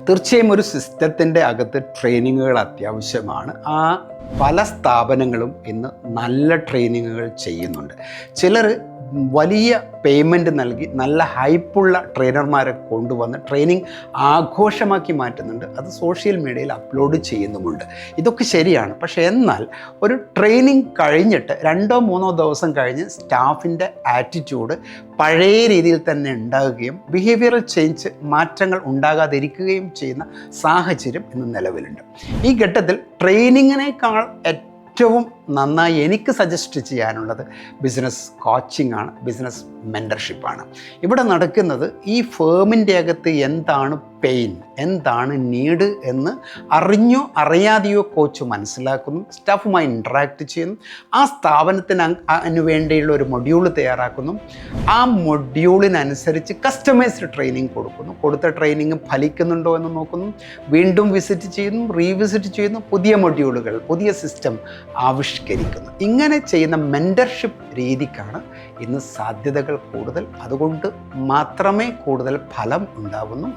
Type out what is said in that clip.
തീർച്ചയായും ഒരു സിസ്റ്റത്തിൻ്റെ അകത്ത് ട്രെയിനിങ്ങുകൾ അത്യാവശ്യമാണ്. പല സ്ഥാപനങ്ങളും ഇന്ന് നല്ല ട്രെയിനിങ്ങുകൾ ചെയ്യുന്നുണ്ട്. ചിലർ വലിയ പേയ്മെൻറ്റ് നൽകി നല്ല ഹൈപ്പുള്ള ട്രെയിനർമാരെ കൊണ്ടുവന്ന് ട്രെയിനിങ് ആഘോഷമാക്കി മാറ്റുന്നുണ്ട്. അത് സോഷ്യൽ മീഡിയയിൽ അപ്ലോഡ് ചെയ്യുന്നുമുണ്ട്. ഇതൊക്കെ ശരിയാണ്. പക്ഷേ എന്നാൽ ഒരു ട്രെയിനിങ് കഴിഞ്ഞിട്ട് 2-3 ദിവസം കഴിഞ്ഞ് സ്റ്റാഫിൻ്റെ ആറ്റിറ്റ്യൂഡ് പഴയ രീതിയിൽ തന്നെ ഉണ്ടാകുകയും ബിഹേവിയറൽ ചേഞ്ച് മാറ്റങ്ങൾ ഉണ്ടാകാതിരിക്കുകയും ചെയ്യുന്ന സാഹചര്യം ഇന്ന് നിലവിലുണ്ട്. ഈ ഘട്ടത്തിൽ ട്രെയിനിങ്ങിനേക്കാൾ ഏറ്റവും നന്നായി എനിക്ക് സജസ്റ്റ് ചെയ്യാനുള്ളത് ബിസിനസ് കോച്ചിങ് ആണ്, ബിസിനസ് മെൻറ്റർഷിപ്പാണ്. ഇവിടെ നടക്കുന്നത് ഈ ഫേമിൻ്റെ അകത്ത് എന്താണ് പെയിൻ, എന്താണ് നീഡ് എന്ന് അറിഞ്ഞോ അറിയാതെയോ കോച്ച് മനസ്സിലാക്കുന്നു, സ്റ്റാഫുമായി ഇൻട്രാക്ട് ചെയ്യുന്നു, ആ സ്ഥാപനത്തിന് വേണ്ടിയുള്ള ഒരു മൊഡ്യൂൾ തയ്യാറാക്കുന്നു, ആ മൊഡ്യൂളിനനുസരിച്ച് കസ്റ്റമൈസ്ഡ് ട്രെയിനിങ് കൊടുക്കുന്നു, കൊടുത്ത ട്രെയിനിങ് ഫലിക്കുന്നുണ്ടോ എന്ന് നോക്കുന്നു, വീണ്ടും വിസിറ്റ് ചെയ്യുന്നു, റീവിസിറ്റ് ചെയ്യുന്നു, പുതിയ മൊഡ്യൂളുകൾ, പുതിയ സിസ്റ്റം ആവിഷ്കരിക്കുന്നു. ഇങ്ങനെ ചെയ്യുന്ന മെൻറ്റർഷിപ്പ് രീതിക്കാണ് ഇന്ന് സാധ്യതകൾ കൂടുതൽ. അതുകൊണ്ട് മാത്രമേ കൂടുതൽ ഫലം ഉണ്ടാവുന്നു.